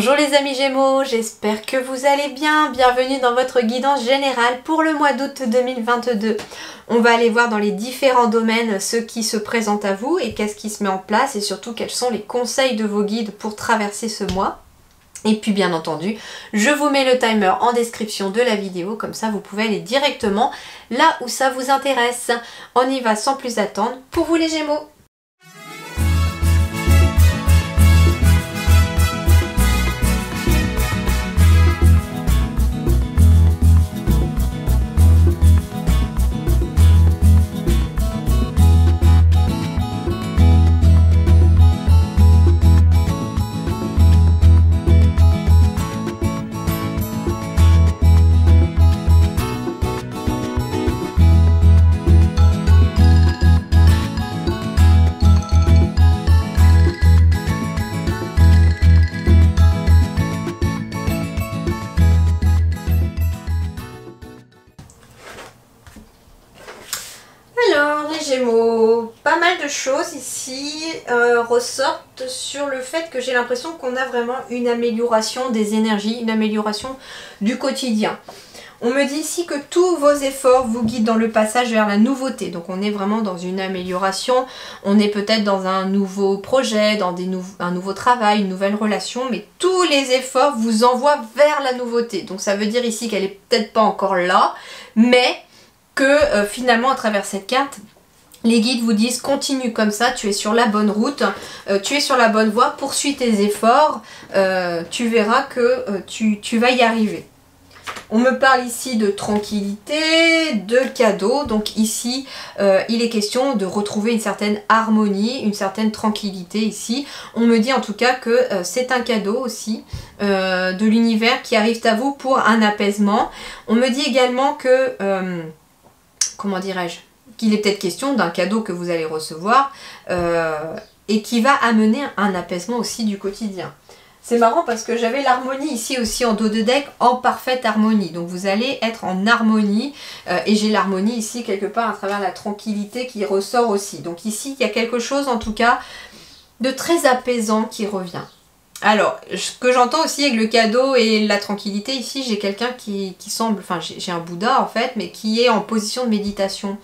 Bonjour les amis Gémeaux, j'espère que vous allez bien. Bienvenue dans votre guidance générale pour le mois d'août 2022. On va aller voir dans les différents domaines ce qui se présente à vous et qu'est-ce qui se met en place et surtout quels sont les conseils de vos guides pour traverser ce mois. Et puis bien entendu, je vous mets le timer en description de la vidéo, comme ça vous pouvez aller directement là où ça vous intéresse. On y va sans plus attendre pour vous les Gémeaux. Alors les Gémeaux, pas mal de choses ici ressortent sur le fait que j'ai l'impression qu'on a vraiment une amélioration des énergies, une amélioration du quotidien. On me dit ici que tous vos efforts vous guident dans le passage vers la nouveauté. Donc on est vraiment dans une amélioration, on est peut-être dans un nouveau projet, dans un nouveau travail, une nouvelle relation, mais tous les efforts vous envoient vers la nouveauté. Donc ça veut dire ici qu'elle est peut-être pas encore là, mais que finalement à travers cette carte, les guides vous disent continue comme ça, tu es sur la bonne route, tu es sur la bonne voie, poursuis tes efforts, tu verras que tu vas y arriver. On me parle ici de tranquillité, de cadeaux, donc ici il est question de retrouver une certaine harmonie, une certaine tranquillité ici. On me dit en tout cas que c'est un cadeau aussi de l'univers qui arrive à vous pour un apaisement. On me dit également que comment dirais-je, qu'il est peut-être question d'un cadeau que vous allez recevoir et qui va amener un apaisement aussi du quotidien. C'est marrant parce que j'avais l'harmonie ici aussi en dos de deck en parfaite harmonie. Donc vous allez être en harmonie et j'ai l'harmonie ici quelque part à travers la tranquillité qui ressort aussi. Donc ici il y a quelque chose en tout cas de très apaisant qui revient. Alors, ce que j'entends aussi avec le cadeau et la tranquillité, ici j'ai quelqu'un qui semble, enfin j'ai un Bouddha en fait, mais qui est en position de méditation.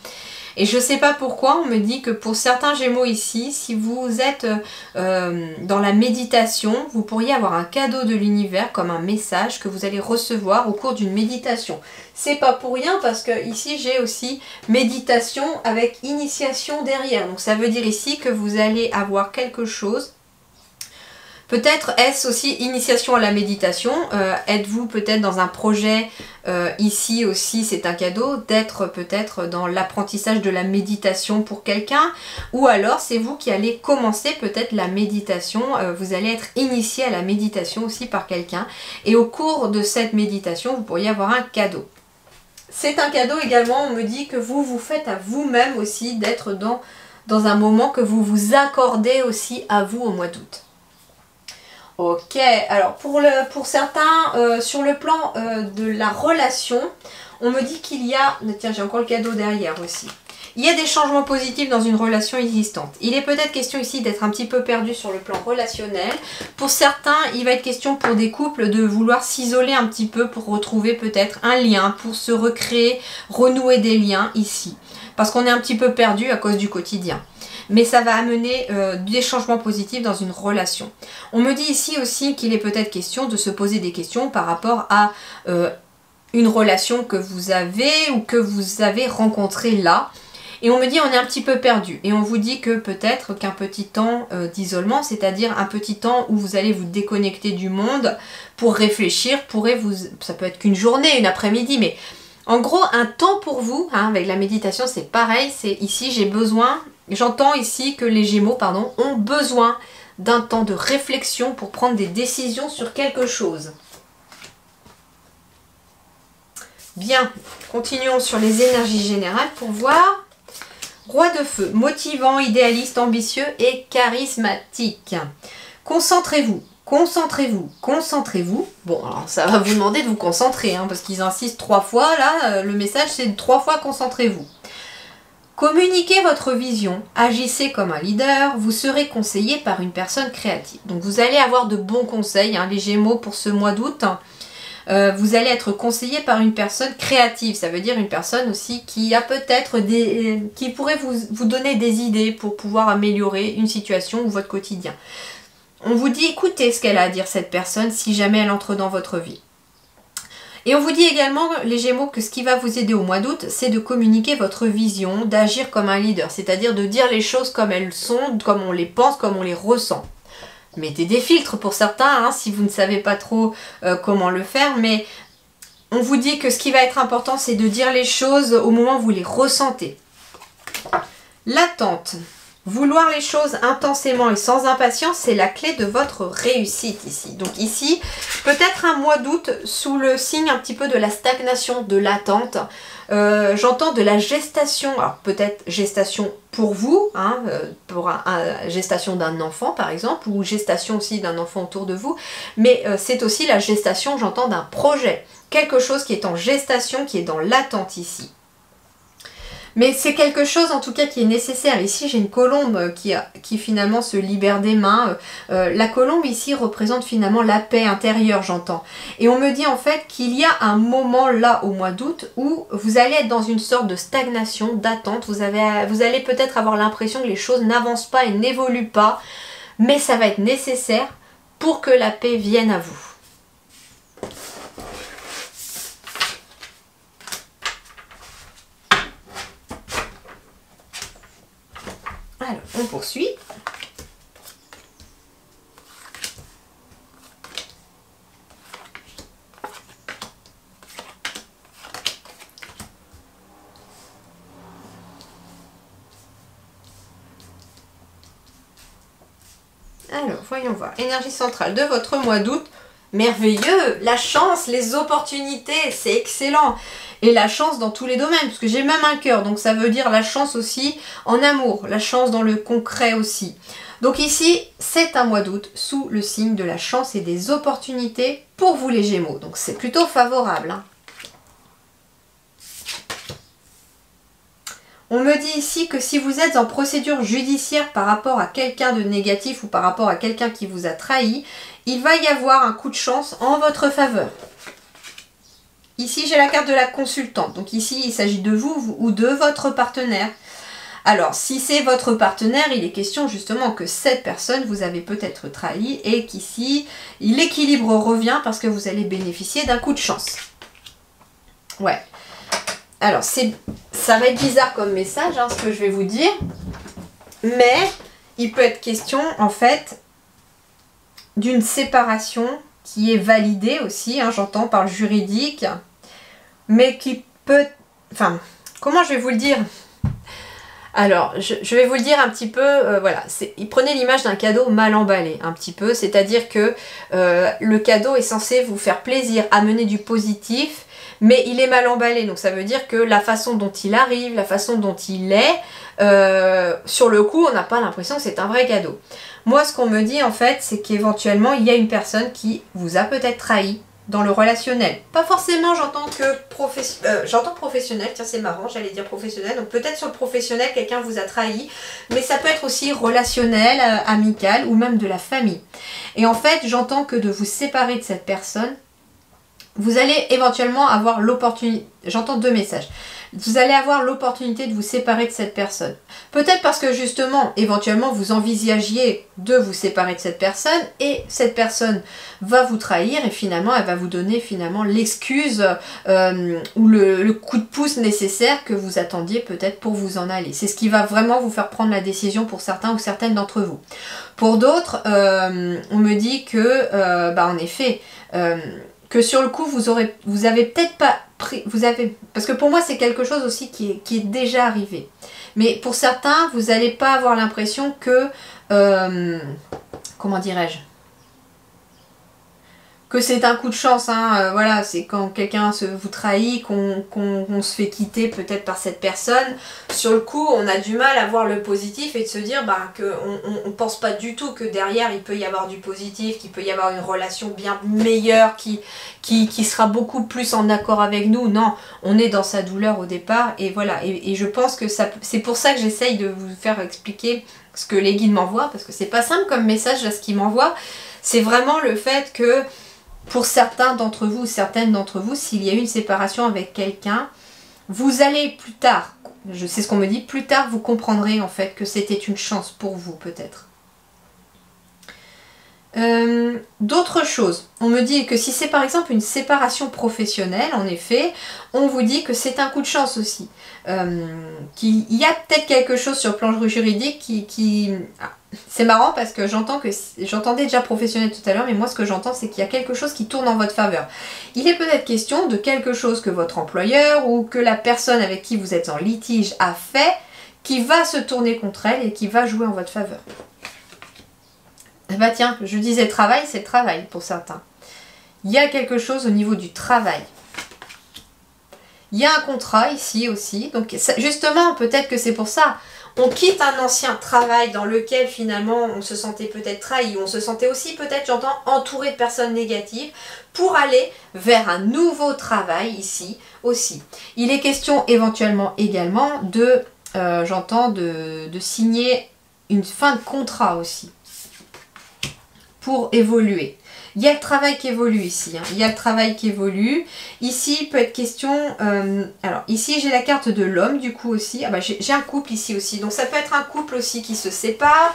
Et je ne sais pas pourquoi, on me dit que pour certains Gémeaux ici, si vous êtes dans la méditation, vous pourriez avoir un cadeau de l'univers comme un message que vous allez recevoir au cours d'une méditation. C'est pas pour rien parce que ici j'ai aussi méditation avec initiation derrière. Donc ça veut dire ici que vous allez avoir quelque chose. Peut-être est-ce aussi initiation à la méditation, êtes-vous peut-être dans un projet, ici aussi c'est un cadeau, d'être peut-être dans l'apprentissage de la méditation pour quelqu'un, ou alors c'est vous qui allez commencer peut-être la méditation, vous allez être initié à la méditation aussi par quelqu'un, et au cours de cette méditation vous pourriez avoir un cadeau. C'est un cadeau également, on me dit que vous vous faites à vous-même aussi d'être dans un moment que vous vous accordez aussi à vous au mois d'août. Ok, alors pour certains, sur le plan de la relation, on me dit qu'il y a, tiens j'ai encore le cadeau derrière aussi, il y a des changements positifs dans une relation existante. Il est peut-être question ici d'être un petit peu perdu sur le plan relationnel. Pour certains, il va être question pour des couples de vouloir s'isoler un petit peu pour retrouver peut-être un lien, pour se recréer, renouer des liens ici. Parce qu'on est un petit peu perdu à cause du quotidien. Mais ça va amener des changements positifs dans une relation. On me dit ici aussi qu'il est peut-être question de se poser des questions par rapport à une relation que vous avez ou que vous avez rencontrée là. Et on me dit on est un petit peu perdu. Et on vous dit que peut-être qu'un petit temps d'isolement, c'est-à-dire un petit temps où vous allez vous déconnecter du monde pour réfléchir, ça peut être qu'une journée, une après-midi, mais en gros un temps pour vous, hein, avec la méditation c'est pareil, c'est ici j'ai besoin... J'entends ici que les Gémeaux, pardon, ont besoin d'un temps de réflexion pour prendre des décisions sur quelque chose. Bien, continuons sur les énergies générales pour voir. Roi de feu, motivant, idéaliste, ambitieux et charismatique. Concentrez-vous, concentrez-vous, concentrez-vous. Bon, alors ça va vous demander de vous concentrer, hein, parce qu'ils insistent 3 fois. Là, le message c'est 3 fois concentrez-vous. Communiquez votre vision, agissez comme un leader, vous serez conseillé par une personne créative. Donc vous allez avoir de bons conseils, hein, les Gémeaux, pour ce mois d'août. Vous allez être conseillé par une personne créative, ça veut dire une personne aussi qui a peut-être qui pourrait vous donner des idées pour pouvoir améliorer une situation ou votre quotidien. On vous dit écoutez ce qu'elle a à dire cette personne si jamais elle entre dans votre vie. Et on vous dit également, les Gémeaux, que ce qui va vous aider au mois d'août, c'est de communiquer votre vision, d'agir comme un leader, c'est-à-dire de dire les choses comme elles sont, comme on les pense, comme on les ressent. Mettez des filtres pour certains, hein, si vous ne savez pas trop comment le faire, mais on vous dit que ce qui va être important, c'est de dire les choses au moment où vous les ressentez. L'attente. Vouloir les choses intensément et sans impatience, c'est la clé de votre réussite ici. Donc ici, peut-être un mois d'août sous le signe un petit peu de la stagnation, de l'attente. J'entends de la gestation, alors peut-être gestation pour vous, hein, pour gestation d'un enfant par exemple, ou gestation aussi d'un enfant autour de vous, mais c'est aussi la gestation, j'entends, d'un projet. Quelque chose qui est en gestation, qui est dans l'attente ici. Mais c'est quelque chose en tout cas qui est nécessaire. Ici j'ai une colombe qui finalement se libère des mains. La colombe ici représente finalement la paix intérieure, j'entends. Et on me dit en fait qu'il y a un moment là au mois d'août où vous allez être dans une sorte de stagnation, d'attente. Vous allez peut-être avoir l'impression que les choses n'avancent pas et n'évoluent pas. Mais ça va être nécessaire pour que la paix vienne à vous. Alors, on poursuit. Alors, voyons voir. Énergie centrale de votre mois d'août. Merveilleux! La chance, les opportunités, c'est excellent! Et la chance dans tous les domaines, parce que j'ai même un cœur, donc ça veut dire la chance aussi en amour, la chance dans le concret aussi. Donc ici, c'est un mois d'août sous le signe de la chance et des opportunités pour vous les Gémeaux. Donc c'est plutôt favorable, hein. On me dit ici que si vous êtes en procédure judiciaire par rapport à quelqu'un de négatif ou par rapport à quelqu'un qui vous a trahi, il va y avoir un coup de chance en votre faveur. Ici, j'ai la carte de la consultante. Donc ici, il s'agit de vous ou de votre partenaire. Alors, si c'est votre partenaire, il est question justement que cette personne vous avez peut-être trahi et qu'ici, l'équilibre revient parce que vous allez bénéficier d'un coup de chance. Ouais. Alors, ça va être bizarre comme message, hein, ce que je vais vous dire. Mais, il peut être question, en fait, d'une séparation qui est validée aussi, hein, j'entends, par le juridique. Mais qui peut... Enfin, comment je vais vous le dire? Alors, je vais vous le dire un petit peu, voilà, prenez l'image d'un cadeau mal emballé, un petit peu, c'est-à-dire que le cadeau est censé vous faire plaisir, amener du positif, mais il est mal emballé, donc ça veut dire que la façon dont il arrive, la façon dont il est, sur le coup, on n'a pas l'impression que c'est un vrai cadeau. Moi, ce qu'on me dit, en fait, c'est qu'éventuellement, il y a une personne qui vous a peut-être trahi dans le relationnel. Pas forcément, j'entends professionnel, tiens c'est marrant, j'allais dire professionnel, donc peut-être sur le professionnel, quelqu'un vous a trahi, mais ça peut être aussi relationnel, amical ou même de la famille. Et en fait, j'entends que de vous séparer de cette personne, vous allez éventuellement avoir l'opportunité, j'entends deux messages, vous allez avoir l'opportunité de vous séparer de cette personne. Peut-être parce que justement, éventuellement, vous envisagiez de vous séparer de cette personne et cette personne va vous trahir et finalement, elle va vous donner finalement l'excuse ou le coup de pouce nécessaire que vous attendiez peut-être pour vous en aller. C'est ce qui va vraiment vous faire prendre la décision pour certains ou certaines d'entre vous. Pour d'autres, on me dit que, en effet, que sur le coup, vous avez peut-être pas pris, parce que pour moi, c'est quelque chose aussi qui est déjà arrivé. Mais pour certains, vous n'allez pas avoir l'impression que, comment dirais-je, que c'est un coup de chance, hein, voilà, c'est quand quelqu'un vous trahit, qu'on se fait quitter peut-être par cette personne. Sur le coup, on a du mal à voir le positif et de se dire qu'on ne pense pas du tout que derrière il peut y avoir du positif, qu'il peut y avoir une relation bien meilleure qui sera beaucoup plus en accord avec nous. Non, on est dans sa douleur au départ et voilà. Et je pense que c'est pour ça que j'essaye de vous faire expliquer ce que les guides m'envoient, parce que c'est pas simple comme message à ce qu'ils m'envoient. C'est vraiment le fait que pour certains d'entre vous, certaines d'entre vous, s'il y a eu une séparation avec quelqu'un, vous allez plus tard, je sais ce qu'on me dit, plus tard vous comprendrez en fait que c'était une chance pour vous peut-être. D'autres choses, on me dit que si c'est par exemple une séparation professionnelle, en effet, on vous dit que c'est un coup de chance aussi. Qu'il y a peut-être quelque chose sur le plan juridique qui... Ah, c'est marrant parce que j'entendais déjà professionnel tout à l'heure, mais moi ce que j'entends c'est qu'il y a quelque chose qui tourne en votre faveur. Il est peut-être question de quelque chose que votre employeur ou que la personne avec qui vous êtes en litige a fait, qui va se tourner contre elle et qui va jouer en votre faveur. Bah tiens, je disais travail, c'est le travail pour certains. Il y a quelque chose au niveau du travail. Il y a un contrat ici aussi, donc justement peut-être que c'est pour ça. On quitte un ancien travail dans lequel finalement on se sentait peut-être trahi, on se sentait aussi peut-être, j'entends, entouré de personnes négatives pour aller vers un nouveau travail ici aussi. Il est question éventuellement également de, j'entends, de signer une fin de contrat aussi pour évoluer. Il y a le travail qui évolue ici, hein. Il y a le travail qui évolue. Ici, il peut être question... alors, ici, j'ai la carte de l'homme, du coup, aussi. Ah bah, j'ai un couple ici aussi. Donc, ça peut être un couple aussi qui se sépare.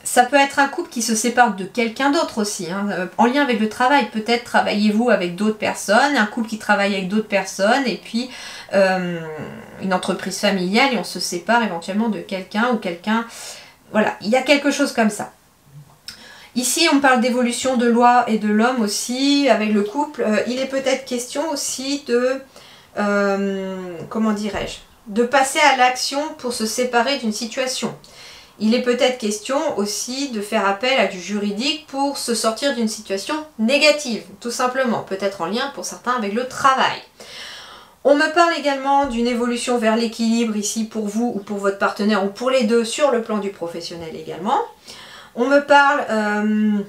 Ça peut être un couple qui se sépare de quelqu'un d'autre aussi, hein. En lien avec le travail. Peut-être travaillez-vous avec d'autres personnes. Un couple qui travaille avec d'autres personnes. Et puis, une entreprise familiale. Et on se sépare éventuellement de quelqu'un ou quelqu'un... Voilà, il y a quelque chose comme ça. Ici, on parle d'évolution de loi et de l'homme aussi, avec le couple. Il est peut-être question aussi de, comment dirais-je, de passer à l'action pour se séparer d'une situation. Il est peut-être question aussi de faire appel à du juridique pour se sortir d'une situation négative, tout simplement. Peut-être en lien pour certains avec le travail. On me parle également d'une évolution vers l'équilibre ici pour vous ou pour votre partenaire ou pour les deux sur le plan du professionnel également. On me parle,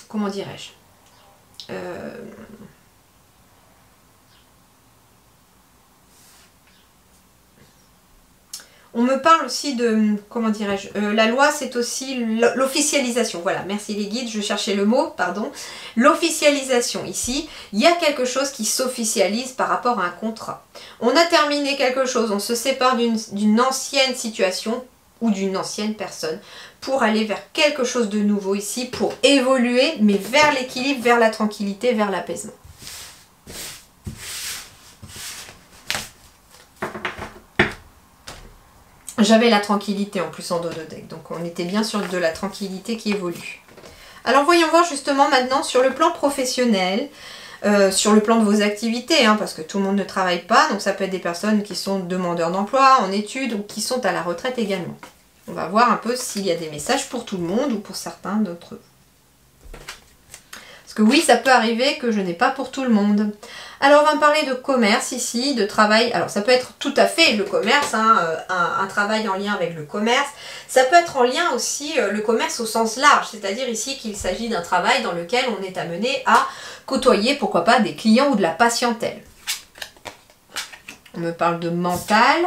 comment dirais-je, on me parle aussi de, comment dirais-je, la loi c'est aussi l'officialisation, voilà, merci les guides, je cherchais le mot, pardon, l'officialisation ici, il y a quelque chose qui s'officialise par rapport à un contrat. On a terminé quelque chose, on se sépare d'une ancienne situation ou d'une ancienne personne pour aller vers quelque chose de nouveau ici, pour évoluer, mais vers l'équilibre, vers la tranquillité, vers l'apaisement. J'avais la tranquillité en plus en dos de deck, donc on était bien sur de la tranquillité qui évolue. Alors voyons voir justement maintenant sur le plan professionnel, sur le plan de vos activités, hein, parce que tout le monde ne travaille pas, donc ça peut être des personnes qui sont demandeurs d'emploi, en études, ou qui sont à la retraite également. On va voir un peu s'il y a des messages pour tout le monde ou pour certains d'entre eux. Parce que oui, ça peut arriver que je n'ai pas pour tout le monde. Alors on va me parler de commerce ici, de travail. Alors ça peut être tout à fait le commerce, hein, un travail en lien avec le commerce. Ça peut être en lien aussi le commerce au sens large, c'est-à-dire ici qu'il s'agit d'un travail dans lequel on est amené à côtoyer, pourquoi pas, des clients ou de la patientèle. On me parle de mental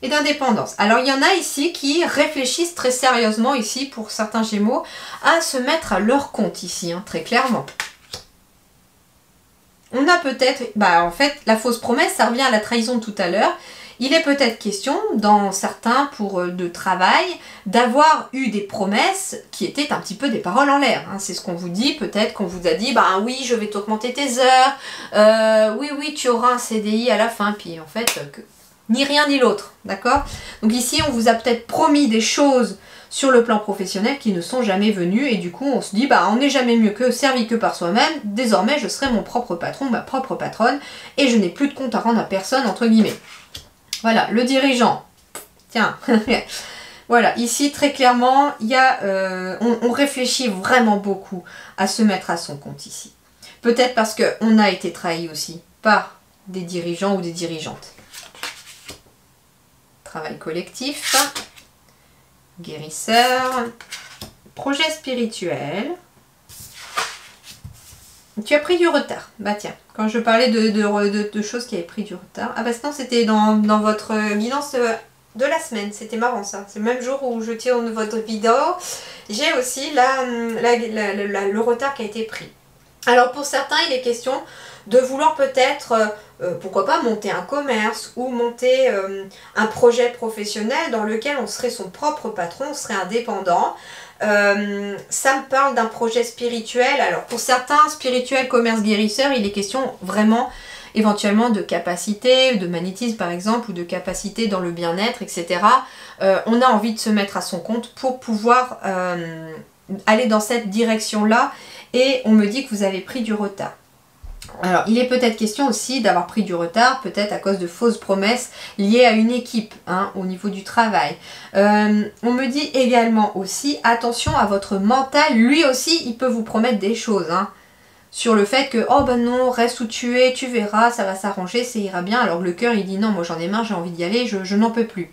et d'indépendance. Alors il y en a ici qui réfléchissent très sérieusement ici, pour certains Gémeaux, à se mettre à leur compte ici, hein, très clairement. On a peut-être, en fait, la fausse promesse, ça revient à la trahison de tout à l'heure. Il est peut-être question, dans certains de travail, d'avoir eu des promesses qui étaient un petit peu des paroles en l'air. Hein. C'est ce qu'on vous dit, peut-être qu'on vous a dit, oui, je vais t'augmenter tes heures, oui, tu auras un CDI à la fin, puis en fait, ni rien ni l'autre, d'accord? Donc ici, on vous a peut-être promis des choses sur le plan professionnel qui ne sont jamais venus et du coup on se dit on n'est jamais mieux que servi que par soi-même, désormais je serai mon propre patron, ma propre patronne et je n'ai plus de compte à rendre à personne entre guillemets. Voilà, le dirigeant, tiens, Voilà, ici très clairement, il y a, on réfléchit vraiment beaucoup à se mettre à son compte ici. Peut-être parce qu'on a été trahi aussi par des dirigeants ou des dirigeantes. Travail collectif, guérisseur, projet spirituel. Tu as pris du retard. Bah tiens, quand je parlais de choses qui avaient pris du retard. Ah bah non, c'était dans votre guidance de la semaine. C'était marrant ça. C'est le même jour où je tourne votre vidéo. J'ai aussi le retard qui a été pris. Alors pour certains, il est question de vouloir peut-être, pourquoi pas, monter un commerce ou monter un projet professionnel dans lequel on serait son propre patron, on serait indépendant. Ça me parle d'un projet spirituel. Alors pour certains, spirituel, commerce, guérisseur, il est question vraiment éventuellement de capacité, de magnétisme par exemple, ou de capacité dans le bien-être, etc. On a envie de se mettre à son compte pour pouvoir aller dans cette direction-là, et on me dit que vous avez pris du retard. Alors, il est peut-être question aussi d'avoir pris du retard, peut-être à cause de fausses promesses liées à une équipe, hein, au niveau du travail. On me dit également aussi, attention à votre mental, lui aussi, il peut vous promettre des choses, hein, sur le fait que, oh ben non, reste où tu es, tu verras, ça va s'arranger, ça ira bien, alors que le cœur, il dit non, moi j'en ai marre, j'ai envie d'y aller, je n'en peux plus.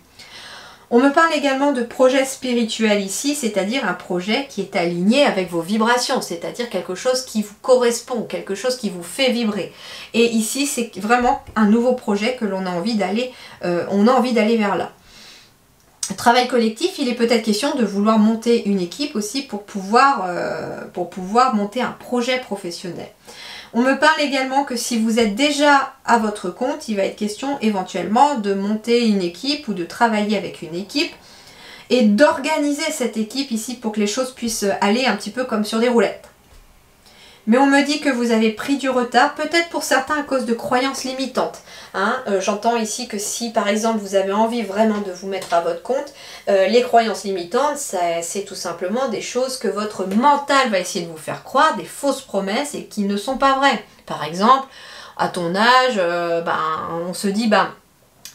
On me parle également de projet spirituel ici, c'est-à-dire un projet qui est aligné avec vos vibrations, c'est-à-dire quelque chose qui vous correspond, quelque chose qui vous fait vibrer. Et ici, c'est vraiment un nouveau projet que l'on a envie d'aller, vers là. Travail collectif, il est peut-être question de vouloir monter une équipe aussi pour pouvoir monter un projet professionnel. On me parle également que si vous êtes déjà à votre compte, il va être question éventuellement de monter une équipe ou de travailler avec une équipe et d'organiser cette équipe ici pour que les choses puissent aller un petit peu comme sur des roulettes. Mais on me dit que vous avez pris du retard, peut-être pour certains à cause de croyances limitantes. Hein, j'entends ici que si par exemple vous avez envie vraiment de vous mettre à votre compte, les croyances limitantes, c'est tout simplement des choses que votre mental va essayer de vous faire croire, des fausses promesses et qui ne sont pas vraies. Par exemple, à ton âge, on se dit,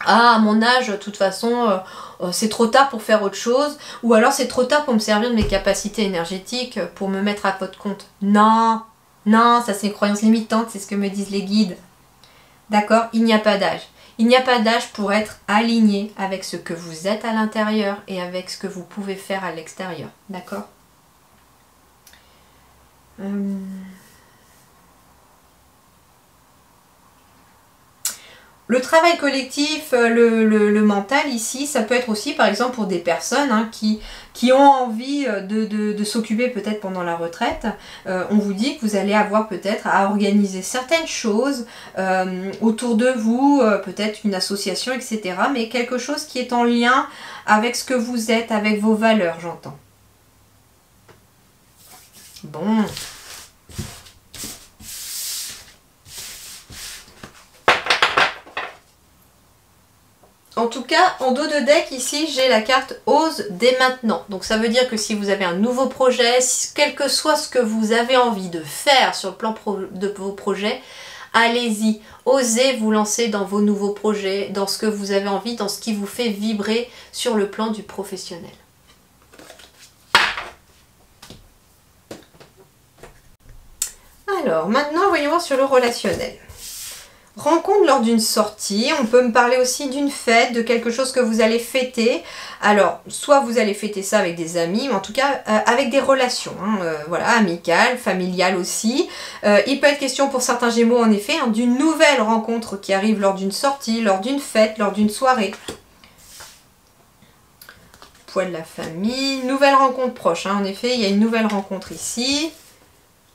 à mon âge, de toute façon, c'est trop tard pour faire autre chose, ou alors c'est trop tard pour me servir de mes capacités énergétiques pour me mettre à votre compte. Non, non, ça c'est une croyance limitante, c'est ce que me disent les guides. D'accord? Il n'y a pas d'âge. Il n'y a pas d'âge pour être aligné avec ce que vous êtes à l'intérieur et avec ce que vous pouvez faire à l'extérieur. D'accord? Le travail collectif, le mental ici, ça peut être aussi par exemple pour des personnes, hein, qui ont envie de s'occuper peut-être pendant la retraite. On vous dit que vous allez avoir peut-être à organiser certaines choses autour de vous, peut-être une association, etc. Mais quelque chose qui est en lien avec ce que vous êtes, avec vos valeurs, j'entends. Bon. En tout cas, en dos de deck, ici, j'ai la carte Ose dès maintenant. Donc ça veut dire que si vous avez un nouveau projet, quel que soit ce que vous avez envie de faire sur le plan de vos projets, allez-y, osez vous lancer dans vos nouveaux projets, dans ce que vous avez envie, dans ce qui vous fait vibrer sur le plan du professionnel. Alors, maintenant, voyons voir sur le relationnel. Rencontre lors d'une sortie, on peut me parler aussi d'une fête, de quelque chose que vous allez fêter. Alors, soit vous allez fêter ça avec des amis, mais en tout cas avec des relations, hein, voilà, amicales, familiales aussi. Il peut être question pour certains Gémeaux en effet, hein, d'une nouvelle rencontre qui arrive lors d'une sortie, lors d'une fête, lors d'une soirée. Poids de la famille, nouvelle rencontre proche, hein, en effet, il y a une nouvelle rencontre ici.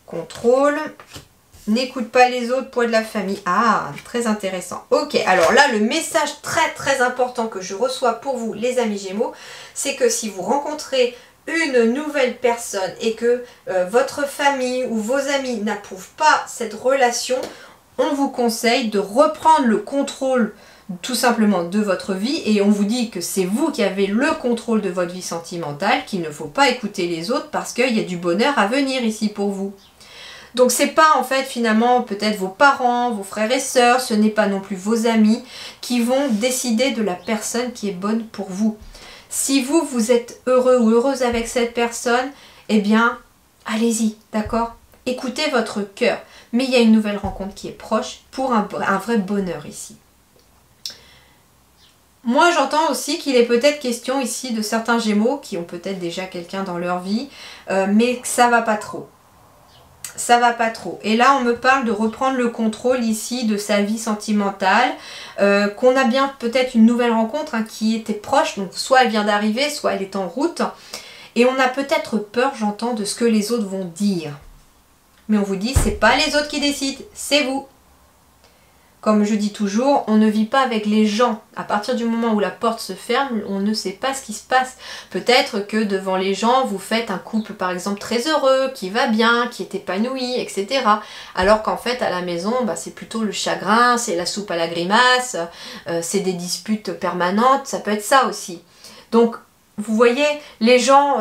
Contrôle. N'écoute pas les autres, poids de la famille. Ah, très intéressant. Ok, alors là, le message très important que je reçois pour vous, les amis Gémeaux, c'est que si vous rencontrez une nouvelle personne et que votre famille ou vos amis n'approuvent pas cette relation, on vous conseille de reprendre le contrôle tout simplement de votre vie, et on vous dit que c'est vous qui avez le contrôle de votre vie sentimentale, qu'il ne faut pas écouter les autres parce qu'il y a du bonheur à venir ici pour vous. Donc c'est pas en fait finalement peut-être vos parents, vos frères et sœurs, ce n'est pas non plus vos amis qui vont décider de la personne qui est bonne pour vous. Si vous, vous êtes heureux ou heureuse avec cette personne, eh bien, allez-y, d'accord? Écoutez votre cœur. Mais il y a une nouvelle rencontre qui est proche pour un vrai bonheur ici. Moi, j'entends aussi qu'il est peut-être question ici de certains Gémeaux qui ont peut-être déjà quelqu'un dans leur vie, mais que ça va pas trop. Ça va pas trop. Et là, on me parle de reprendre le contrôle ici de sa vie sentimentale, qu'on a bien peut-être une nouvelle rencontre qui était proche, donc soit elle vient d'arriver, soit elle est en route. Et on a peut-être peur, j'entends, de ce que les autres vont dire. Mais on vous dit, c'est pas les autres qui décident, c'est vous. Comme je dis toujours, on ne vit pas avec les gens. À partir du moment où la porte se ferme, on ne sait pas ce qui se passe. Peut-être que devant les gens, vous faites un couple par exemple très heureux, qui va bien, qui est épanoui, etc. Alors qu'en fait, à la maison, c'est plutôt le chagrin, c'est la soupe à la grimace, c'est des disputes permanentes, ça peut être ça aussi. Donc, vous voyez, les gens,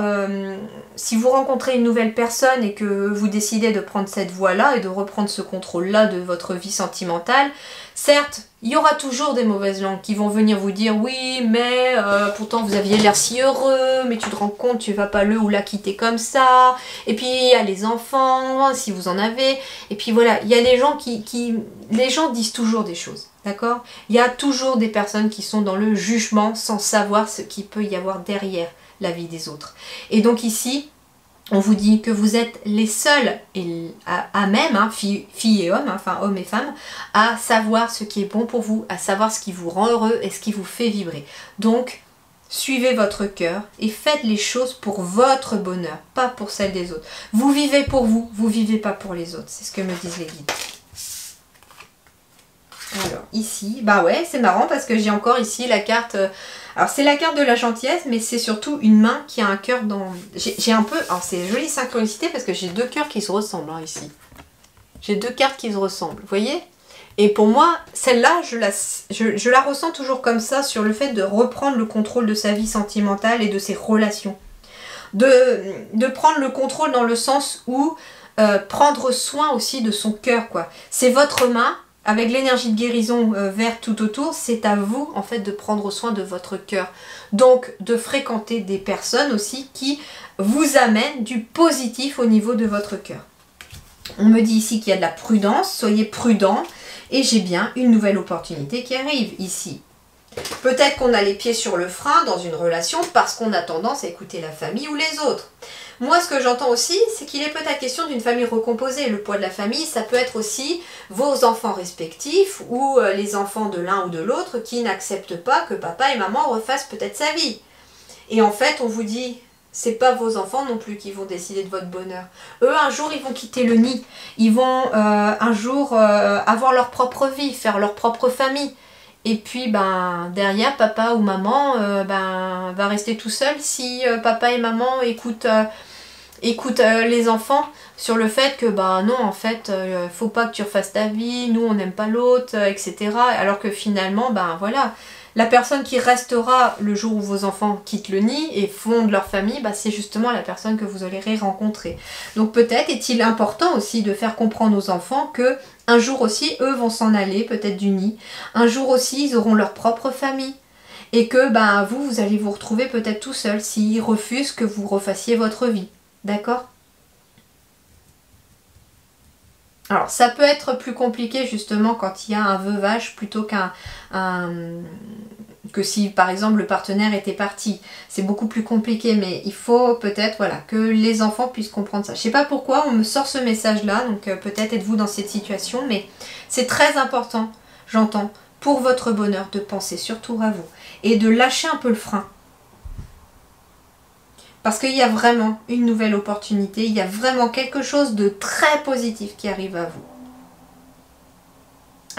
si vous rencontrez une nouvelle personne et que vous décidez de prendre cette voie-là et de reprendre ce contrôle-là de votre vie sentimentale, certes, il y aura toujours des mauvaises langues qui vont venir vous dire oui, mais pourtant vous aviez l'air si heureux, mais tu te rends compte, tu vas pas le ou la quitter comme ça. Et puis il y a les enfants, si vous en avez. Et puis voilà, il y a des gens les gens disent toujours des choses. D'accord? Il y a toujours des personnes qui sont dans le jugement sans savoir ce qu'il peut y avoir derrière la vie des autres. Et donc ici, on vous dit que vous êtes les seuls à même, filles et hommes, enfin hommes et femmes, à savoir ce qui est bon pour vous, à savoir ce qui vous rend heureux et ce qui vous fait vibrer. Donc, suivez votre cœur et faites les choses pour votre bonheur, pas pour celle des autres. Vous vivez pour vous, vous vivez pas pour les autres. C'est ce que me disent les guides. Alors ici, ouais, c'est marrant parce que j'ai encore ici la carte, alors c'est la carte de la gentillesse, mais c'est surtout une main qui a un cœur dans, j'ai un peu, alors c'est jolie synchronicité parce que j'ai deux cœurs qui se ressemblent ici. J'ai deux cartes qui se ressemblent, vous voyez? Et pour moi, celle-là, je la ressens toujours comme ça sur le fait de reprendre le contrôle de sa vie sentimentale et de ses relations. De prendre le contrôle dans le sens où prendre soin aussi de son cœur, quoi. C'est votre main. Avec l'énergie de guérison verte tout autour, c'est à vous en fait de prendre soin de votre cœur. Donc de fréquenter des personnes aussi qui vous amènent du positif au niveau de votre cœur. On me dit ici qu'il y a de la prudence, soyez prudent. Et j'ai bien une nouvelle opportunité qui arrive ici. Peut-être qu'on a les pieds sur le frein dans une relation parce qu'on a tendance à écouter la famille ou les autres. Moi, ce que j'entends aussi, c'est qu'il est peut-être question d'une famille recomposée. Le poids de la famille, ça peut être aussi vos enfants respectifs ou les enfants de l'un ou de l'autre qui n'acceptent pas que papa et maman refassent peut-être sa vie. Et en fait, on vous dit, c'est pas vos enfants non plus qui vont décider de votre bonheur. Eux, un jour, ils vont quitter le nid. Ils vont un jour avoir leur propre vie, faire leur propre famille. Et puis derrière, papa ou maman va rester tout seul si papa et maman écoutent les enfants sur le fait que non, en fait faut pas que tu refasses ta vie, nous on n'aime pas l'autre, etc. Alors que finalement voilà, la personne qui restera le jour où vos enfants quittent le nid et fondent leur famille, c'est justement la personne que vous allez rencontrer. Donc peut-être est-il important aussi de faire comprendre aux enfants que un jour aussi eux vont s'en aller peut-être du nid, un jour aussi ils auront leur propre famille. Et que vous allez vous retrouver peut-être tout seul s'ils refusent que vous refassiez votre vie. D'accord? Alors ça peut être plus compliqué justement quand il y a un veuvage plutôt que si par exemple le partenaire était parti. C'est beaucoup plus compliqué, mais il faut peut-être que les enfants puissent comprendre ça. Je sais pas pourquoi on me sort ce message là, donc peut-être êtes-vous dans cette situation, mais c'est très important, j'entends, pour votre bonheur de penser surtout à vous et de lâcher un peu le frein. Parce qu'il y a vraiment une nouvelle opportunité, il y a vraiment quelque chose de très positif qui arrive à vous.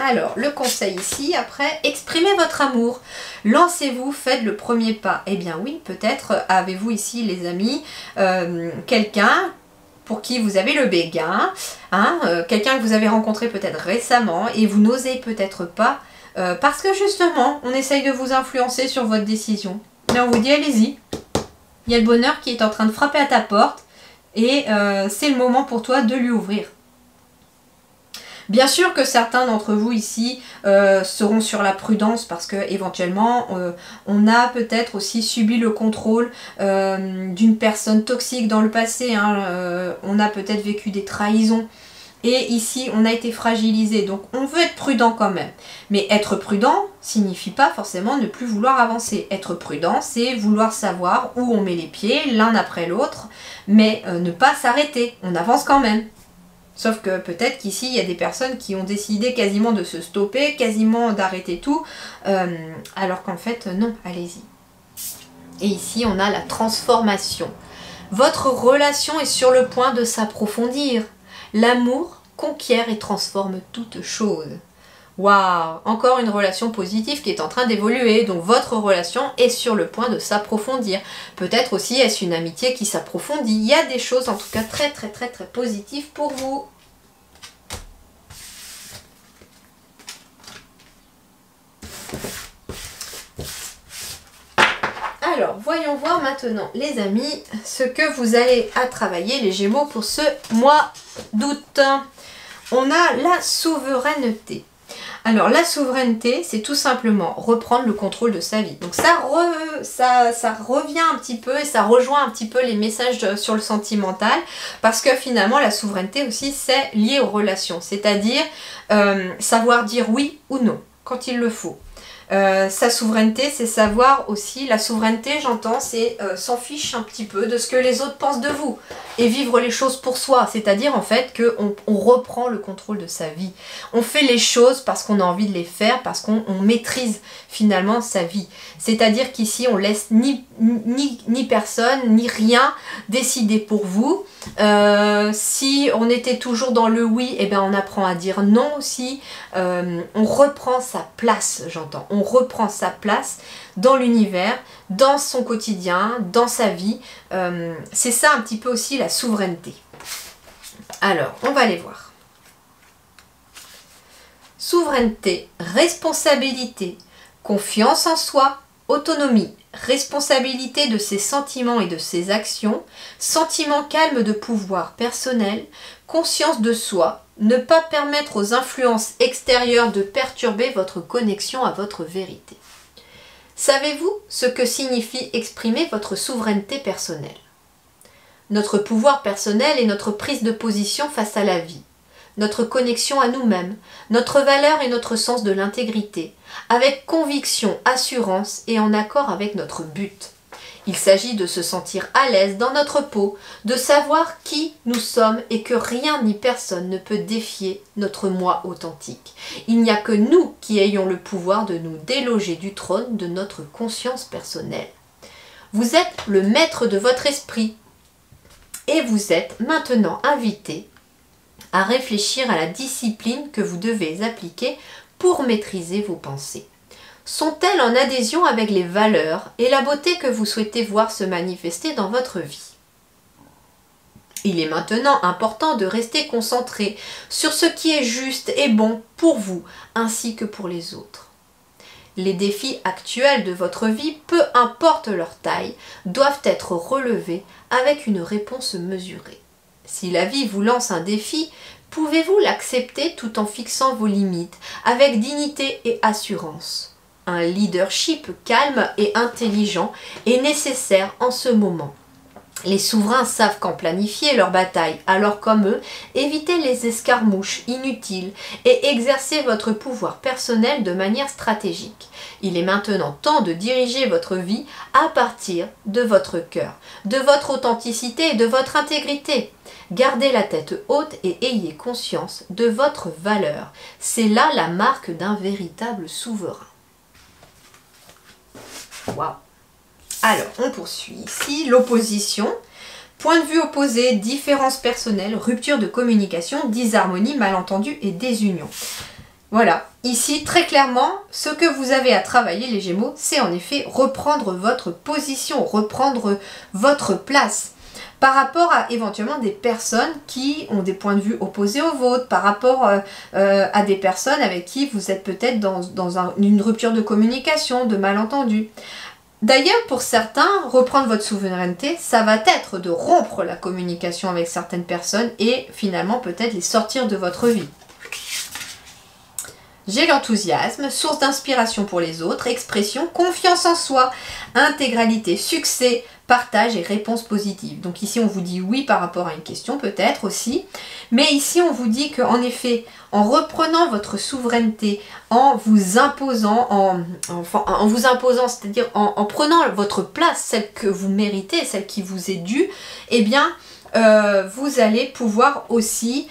Alors, le conseil ici, après, exprimez votre amour. Lancez-vous, faites le premier pas. Eh bien oui, peut-être avez-vous ici, les amis, quelqu'un pour qui vous avez le béguin, quelqu'un que vous avez rencontré peut-être récemment et vous n'osez peut-être pas, parce que justement, on essaye de vous influencer sur votre décision. Mais on vous dit, allez-y. Il y a le bonheur qui est en train de frapper à ta porte et c'est le moment pour toi de lui ouvrir. Bien sûr que certains d'entre vous ici seront sur la prudence parce que éventuellement on a peut-être aussi subi le contrôle d'une personne toxique dans le passé, hein. On a peut-être vécu des trahisons. Et ici, on a été fragilisé, donc on veut être prudent quand même. Mais être prudent signifie pas forcément ne plus vouloir avancer. Être prudent, c'est vouloir savoir où on met les pieds, l'un après l'autre, mais ne pas s'arrêter. On avance quand même. Sauf que peut-être qu'ici, il y a des personnes qui ont décidé quasiment de se stopper, quasiment d'arrêter tout, alors qu'en fait, non, allez-y. Et ici, on a la transformation. Votre relation est sur le point de s'approfondir. L'amour conquiert et transforme toute chose. Waouh! Encore une relation positive qui est en train d'évoluer. Donc votre relation est sur le point de s'approfondir. Peut-être aussi est-ce une amitié qui s'approfondit. Il y a des choses en tout cas très positives pour vous. Alors, voyons voir maintenant, les amis, ce que vous allez à travailler, les Gémeaux, pour ce mois d'août. On a la souveraineté. Alors, la souveraineté, c'est tout simplement reprendre le contrôle de sa vie. Donc, ça revient un petit peu et ça rejoint un petit peu les messages sur le sentimental, parce que finalement, la souveraineté aussi, c'est lié aux relations. C'est-à-dire savoir dire oui ou non, quand il le faut. Sa souveraineté, c'est savoir aussi, la souveraineté, j'entends, c'est s'en fiche un petit peu de ce que les autres pensent de vous et vivre les choses pour soi, c'est-à-dire en fait qu'on reprend le contrôle de sa vie. On fait les choses parce qu'on a envie de les faire, parce qu'on maîtrise finalement sa vie. C'est-à-dire qu'ici, on laisse ni personne, ni rien décider pour vous. Si on était toujours dans le oui, eh bien on apprend à dire non aussi. On reprend sa place, j'entends. On reprend sa place dans l'univers, dans son quotidien, dans sa vie. C'est ça un petit peu aussi la souveraineté. Alors, on va aller voir. Souveraineté, responsabilité, confiance en soi, autonomie, responsabilité de ses sentiments et de ses actions, sentiment calme de pouvoir personnel, conscience de soi, ne pas permettre aux influences extérieures de perturber votre connexion à votre vérité. Savez-vous ce que signifie exprimer votre souveraineté personnelle? Notre pouvoir personnel est notre prise de position face à la vie, notre connexion à nous-mêmes, notre valeur et notre sens de l'intégrité, avec conviction, assurance et en accord avec notre but. Il s'agit de se sentir à l'aise dans notre peau, de savoir qui nous sommes et que rien ni personne ne peut défier notre moi authentique. Il n'y a que nous qui ayons le pouvoir de nous déloger du trône de notre conscience personnelle. Vous êtes le maître de votre esprit et vous êtes maintenant invité à réfléchir à la discipline que vous devez appliquer pour maîtriser vos pensées. Sont-elles en adhésion avec les valeurs et la beauté que vous souhaitez voir se manifester dans votre vie? Il est maintenant important de rester concentré sur ce qui est juste et bon pour vous ainsi que pour les autres. Les défis actuels de votre vie, peu importe leur taille, doivent être relevés avec une réponse mesurée. Si la vie vous lance un défi, pouvez-vous l'accepter tout en fixant vos limites, avec dignité et assurance? Un leadership calme et intelligent est nécessaire en ce moment. Les souverains savent quand planifier leur bataille, alors comme eux, évitez les escarmouches inutiles et exercez votre pouvoir personnel de manière stratégique. Il est maintenant temps de diriger votre vie à partir de votre cœur, de votre authenticité et de votre intégrité. Gardez la tête haute et ayez conscience de votre valeur. C'est là la marque d'un véritable souverain. Waouh! Alors, on poursuit ici. L'opposition. Point de vue opposé, différences personnelles, rupture de communication, disharmonie, malentendu et désunion. Voilà. Ici, très clairement, ce que vous avez à travailler, les Gémeaux, c'est en effet reprendre votre position, reprendre votre place. Par rapport à éventuellement des personnes qui ont des points de vue opposés aux vôtres, par rapport à des personnes avec qui vous êtes peut-être dans une rupture de communication, de malentendu. D'ailleurs, pour certains, reprendre votre souveraineté, ça va être de rompre la communication avec certaines personnes et finalement peut-être les sortir de votre vie. j'ai l'enthousiasme, source d'inspiration pour les autres, expression, confiance en soi, intégralité, succès, partage et réponse positive. Donc ici on vous dit oui par rapport à une question peut-être aussi, mais ici on vous dit qu'en effet, en reprenant votre souveraineté, en vous imposant, c'est-à-dire en prenant votre place, celle que vous méritez, celle qui vous est due, eh bien vous allez pouvoir aussi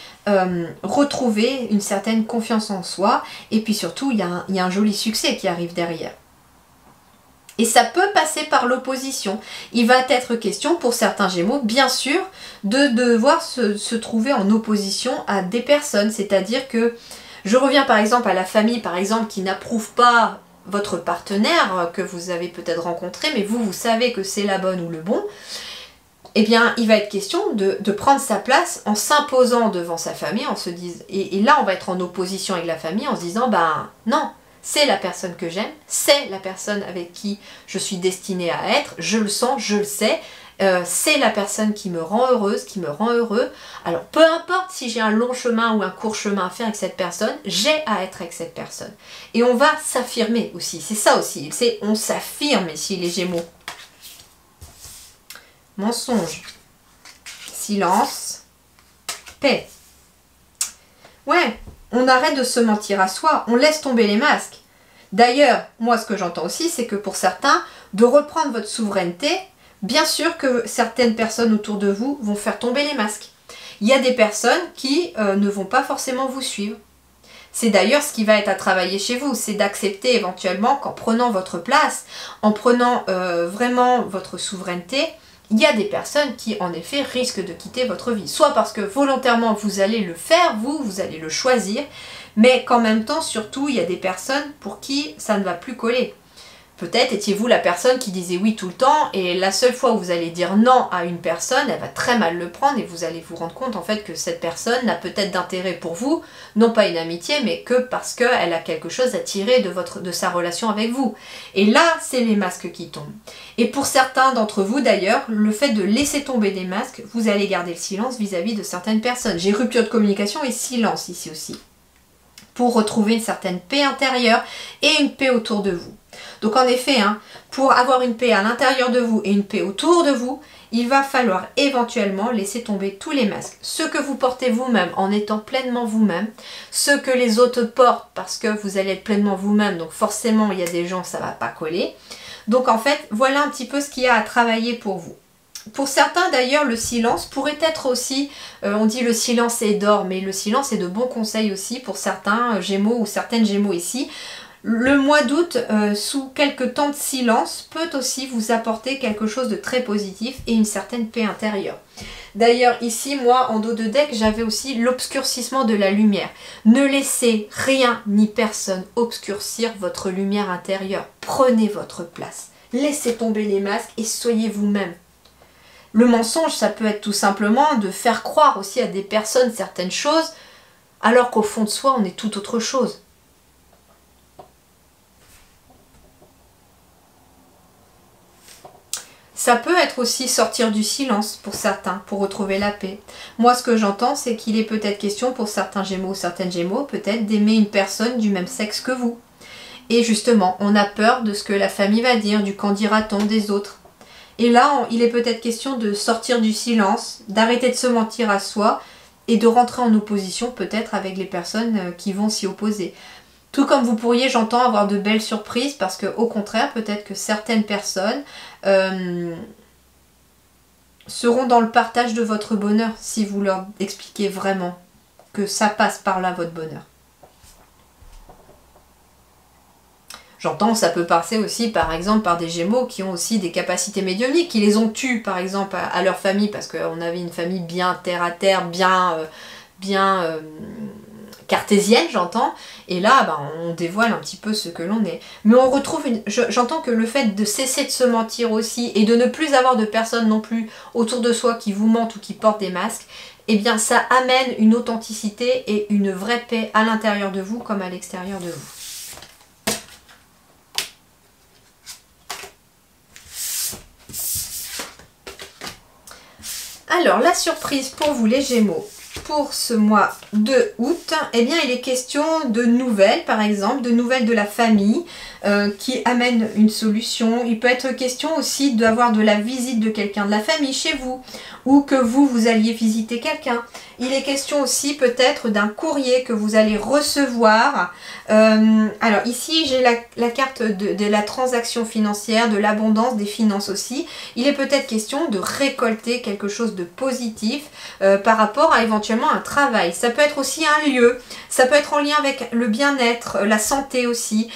retrouver une certaine confiance en soi, et puis surtout il y a un joli succès qui arrive derrière. Et ça peut passer par l'opposition. Il va être question pour certains Gémeaux, bien sûr, de devoir se trouver en opposition à des personnes. C'est-à-dire que, je reviens par exemple à la famille, par exemple, qui n'approuve pas votre partenaire que vous avez peut-être rencontré, mais vous savez que c'est la bonne ou le bon. Eh bien, il va être question de prendre sa place en s'imposant devant sa famille, et là, on va être en opposition avec la famille en se disant, ben non, c'est la personne que j'aime, c'est la personne avec qui je suis destinée à être, je le sens, je le sais, c'est la personne qui me rend heureuse, qui me rend heureux. Alors, peu importe si j'ai un long chemin ou un court chemin à faire avec cette personne, j'ai à être avec cette personne. Et on va s'affirmer aussi, c'est ça aussi, on s'affirme ici les Gémeaux. Mensonge, silence, paix. Ouais, on arrête de se mentir à soi, on laisse tomber les masques. D'ailleurs, moi ce que j'entends aussi, c'est que pour certains, de reprendre votre souveraineté, bien sûr que certaines personnes autour de vous vont faire tomber les masques. Il y a des personnes qui ne vont pas forcément vous suivre. C'est d'ailleurs ce qui va être à travailler chez vous, c'est d'accepter éventuellement qu'en prenant votre place, en prenant vraiment votre souveraineté, il y a des personnes qui, en effet, risquent de quitter votre vie. Soit parce que volontairement, vous allez le faire, vous allez le choisir, mais qu'en même temps, surtout, il y a des personnes pour qui ça ne va plus coller. Peut-être étiez-vous la personne qui disait oui tout le temps, et la seule fois où vous allez dire non à une personne, elle va très mal le prendre, et vous allez vous rendre compte en fait que cette personne n'a peut-être d'intérêt pour vous, non pas une amitié, mais que parce qu'elle a quelque chose à tirer de sa relation avec vous. Et là, c'est les masques qui tombent. Et pour certains d'entre vous d'ailleurs, le fait de laisser tomber des masques, vous allez garder le silence vis-à-vis de certaines personnes. J'ai rupture de communication et silence ici aussi, pour retrouver une certaine paix intérieure et une paix autour de vous. Donc en effet, pour avoir une paix à l'intérieur de vous et une paix autour de vous, il va falloir éventuellement laisser tomber tous les masques. Ce que vous portez vous-même en étant pleinement vous-même, ce que les autres portent parce que vous allez être pleinement vous-même, donc forcément il y a des gens ça ne va pas coller. Donc en fait, voilà un petit peu ce qu'il y a à travailler pour vous. Pour certains d'ailleurs, le silence pourrait être aussi, on dit le silence est d'or, mais le silence est de bons conseils aussi pour certains Gémeaux ou certaines Gémeaux ici. Le mois d'août, sous quelques temps de silence, peut aussi vous apporter quelque chose de très positif et une certaine paix intérieure. D'ailleurs, ici, moi, en dos de deck, j'avais aussi l'obscurcissement de la lumière. Ne laissez rien ni personne obscurcir votre lumière intérieure. Prenez votre place. Laissez tomber les masques et soyez vous-même. Le mensonge, ça peut être tout simplement de faire croire aussi à des personnes certaines choses, alors qu'au fond de soi, on est tout autre chose. Ça peut être aussi sortir du silence pour certains, pour retrouver la paix. Moi, ce que j'entends, c'est qu'il est peut-être question pour certains Gémeaux ou certaines Gémeaux, peut-être d'aimer une personne du même sexe que vous. Et justement, on a peur de ce que la famille va dire, du qu'en dira-t-on des autres. Et là, il est peut-être question de sortir du silence, d'arrêter de se mentir à soi et de rentrer en opposition peut-être avec les personnes qui vont s'y opposer. Tout comme vous pourriez, j'entends, avoir de belles surprises parce que au contraire, peut-être que certaines personnes seront dans le partage de votre bonheur si vous leur expliquez vraiment que ça passe par là votre bonheur. J'entends, ça peut passer aussi par exemple par des Gémeaux qui ont aussi des capacités médiumniques, qui les ont tues par exemple à leur famille parce qu'on avait une famille bien terre à terre, bien cartésienne, j'entends, et là on dévoile un petit peu ce que l'on est. Mais on retrouve j'entends que le fait de cesser de se mentir aussi et de ne plus avoir de personnes non plus autour de soi qui vous mentent ou qui portent des masques, eh bien ça amène une authenticité et une vraie paix à l'intérieur de vous comme à l'extérieur de vous. Alors, la surprise pour vous les Gémeaux pour ce mois de août, eh bien, il est question de nouvelles, par exemple, de nouvelles de la famille qui amènent une solution. Il peut être question aussi d'avoir de la visite de quelqu'un de la famille chez vous ou que vous alliez visiter quelqu'un. Il est question aussi peut-être d'un courrier que vous allez recevoir. Alors ici, j'ai la carte de la transaction financière, de l'abondance, des finances aussi. Il est peut-être question de récolter quelque chose de positif par rapport à éventuellement un travail. Ça peut être aussi un lieu, ça peut être en lien avec le bien-être, la santé aussi.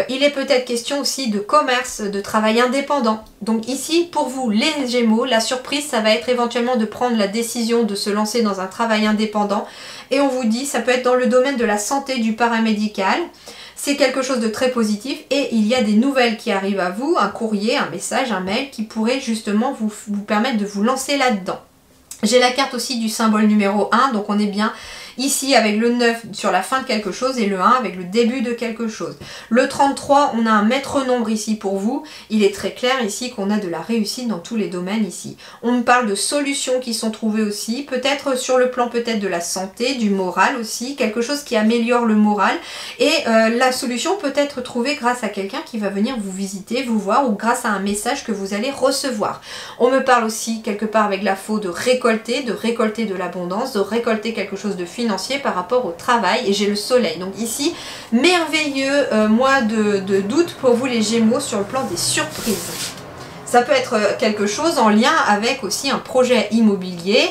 Il est peut-être question aussi de commerce, de travail indépendant. Donc ici, pour vous les Gémeaux, la surprise, ça va être éventuellement de prendre la décision de se lancer dans un travail indépendant. Et on vous dit, ça peut être dans le domaine de la santé, du paramédical. C'est quelque chose de très positif et il y a des nouvelles qui arrivent à vous, un courrier, un message, un mail qui pourrait justement vous permettre de vous lancer là-dedans. J'ai la carte aussi du symbole numéro 1, donc on est bien ici avec le 9 sur la fin de quelque chose et le 1 avec le début de quelque chose. Le 33, on a un maître nombre ici pour vous. Il est très clair ici qu'on a de la réussite dans tous les domaines ici. On me parle de solutions qui sont trouvées aussi, peut-être sur le plan peut-être de la santé, du moral aussi, quelque chose qui améliore le moral. Et la solution peut être trouvée grâce à quelqu'un qui va venir vous visiter, vous voir ou grâce à un message que vous allez recevoir. On me parle aussi quelque part avec la faux de récolter de l'abondance, de récolter quelque chose de financier par rapport au travail et j'ai le soleil. Donc ici, merveilleux mois d'août pour vous les Gémeaux sur le plan des surprises. Ça peut être quelque chose en lien avec aussi un projet immobilier.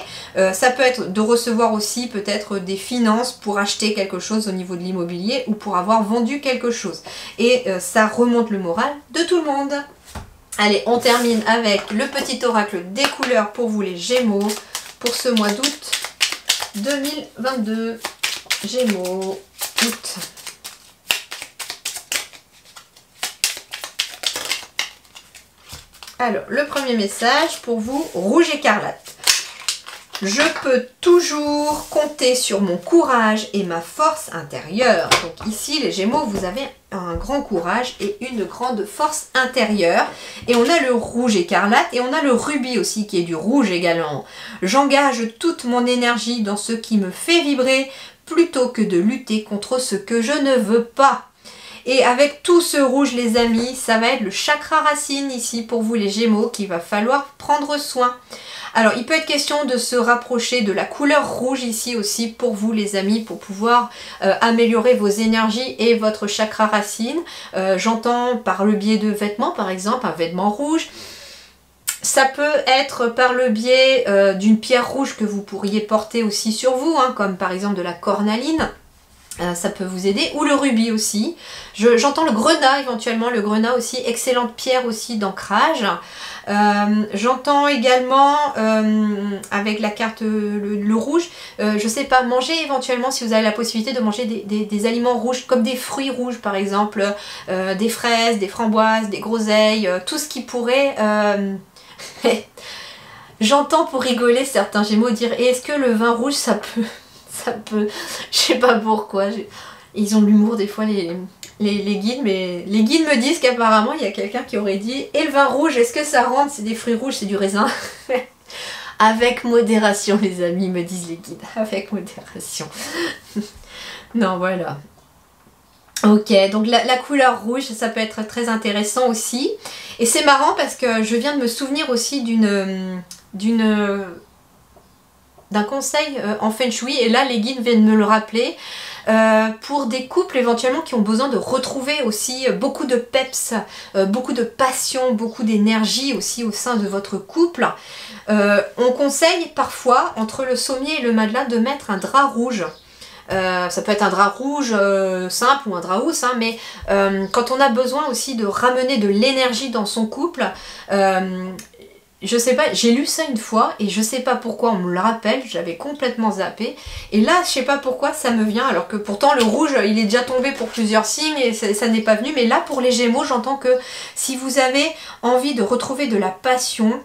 Ça peut être de recevoir aussi peut-être des finances pour acheter quelque chose au niveau de l'immobilier ou pour avoir vendu quelque chose. Et ça remonte le moral de tout le monde. Allez, on termine avec le petit oracle des couleurs pour vous les Gémeaux pour ce mois d'août 2022. Gémeaux, août. Alors, le premier message pour vous, rouge écarlate. Je peux toujours compter sur mon courage et ma force intérieure. Donc ici, les Gémeaux, vous avez un grand courage et une grande force intérieure. Et on a le rouge écarlate et on a le rubis aussi qui est du rouge également. J'engage toute mon énergie dans ce qui me fait vibrer plutôt que de lutter contre ce que je ne veux pas. Et avec tout ce rouge les amis, ça va être le chakra racine ici pour vous les Gémeaux qu'il va falloir prendre soin. Alors il peut être question de se rapprocher de la couleur rouge ici aussi pour vous les amis pour pouvoir améliorer vos énergies et votre chakra racine. J'entends par le biais de vêtements par exemple, un vêtement rouge. Ça peut être par le biais d'une pierre rouge que vous pourriez porter aussi sur vous, hein, comme par exemple de la cornaline. Ça peut vous aider, ou le rubis aussi. J'entends le grenat éventuellement, le grenat aussi, excellente pierre aussi d'ancrage. J'entends également avec la carte le rouge, je sais pas, manger éventuellement si vous avez la possibilité de manger des aliments rouges, comme des fruits rouges par exemple, des fraises, des framboises, des groseilles, tout ce qui pourrait... J'entends pour rigoler certains Gémeaux dire « est-ce que le vin rouge ça peut... » Ça peut, je sais pas pourquoi, ils ont de l'humour des fois les guides, mais les guides me disent qu'apparemment il y a quelqu'un qui aurait dit « et le vin rouge, est-ce que ça rentre? C'est des fruits rouges, c'est du raisin ?» Avec modération les amis, me disent les guides, avec modération. Non voilà. Ok, donc la couleur rouge, ça peut être très intéressant aussi. Et c'est marrant parce que je viens de me souvenir aussi d'un conseil en Feng Shui, et là les guides viennent me le rappeler, pour des couples éventuellement qui ont besoin de retrouver aussi beaucoup de peps, beaucoup de passion, beaucoup d'énergie aussi au sein de votre couple. On conseille parfois entre le sommier et le matelas de mettre un drap rouge. Ça peut être un drap rouge simple ou un drap housse, hein, mais quand on a besoin aussi de ramener de l'énergie dans son couple, je sais pas, j'ai lu ça une fois et je sais pas pourquoi on me le rappelle, j'avais complètement zappé. Et là, je sais pas pourquoi ça me vient, alors que pourtant le rouge, il est déjà tombé pour plusieurs signes et ça n'est pas venu. Mais là, pour les Gémeaux, j'entends que si vous avez envie de retrouver de la passion,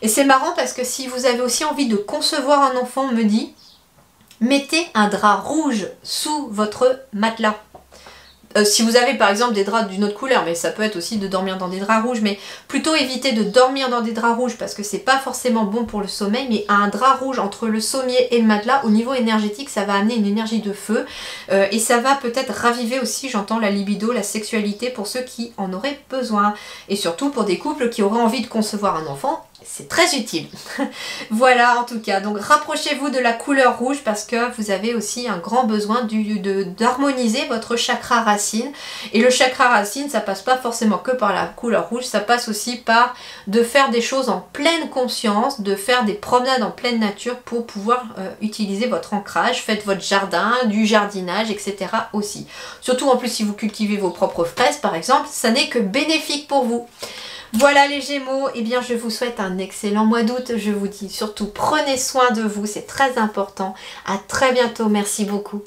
et c'est marrant parce que si vous avez aussi envie de concevoir un enfant, on me dit, mettez un drap rouge sous votre matelas. Si vous avez par exemple des draps d'une autre couleur, mais ça peut être aussi de dormir dans des draps rouges, mais plutôt éviter de dormir dans des draps rouges parce que c'est pas forcément bon pour le sommeil, mais un drap rouge entre le sommier et le matelas, au niveau énergétique, ça va amener une énergie de feu et ça va peut-être raviver aussi, j'entends, la libido, la sexualité pour ceux qui en auraient besoin. Et surtout pour des couples qui auraient envie de concevoir un enfant, c'est très utile. Voilà en tout cas, donc rapprochez-vous de la couleur rouge parce que vous avez aussi un grand besoin d'harmoniser votre chakra racine. Et le chakra racine, ça passe pas forcément que par la couleur rouge, ça passe aussi par de faire des choses en pleine conscience, de faire des promenades en pleine nature pour pouvoir utiliser votre ancrage. Faites votre jardin, du jardinage, etc. aussi. Surtout en plus si vous cultivez vos propres fraises par exemple, ça n'est que bénéfique pour vous. Voilà les Gémeaux, eh bien je vous souhaite un excellent mois d'août, je vous dis surtout prenez soin de vous, c'est très important. À très bientôt, merci beaucoup.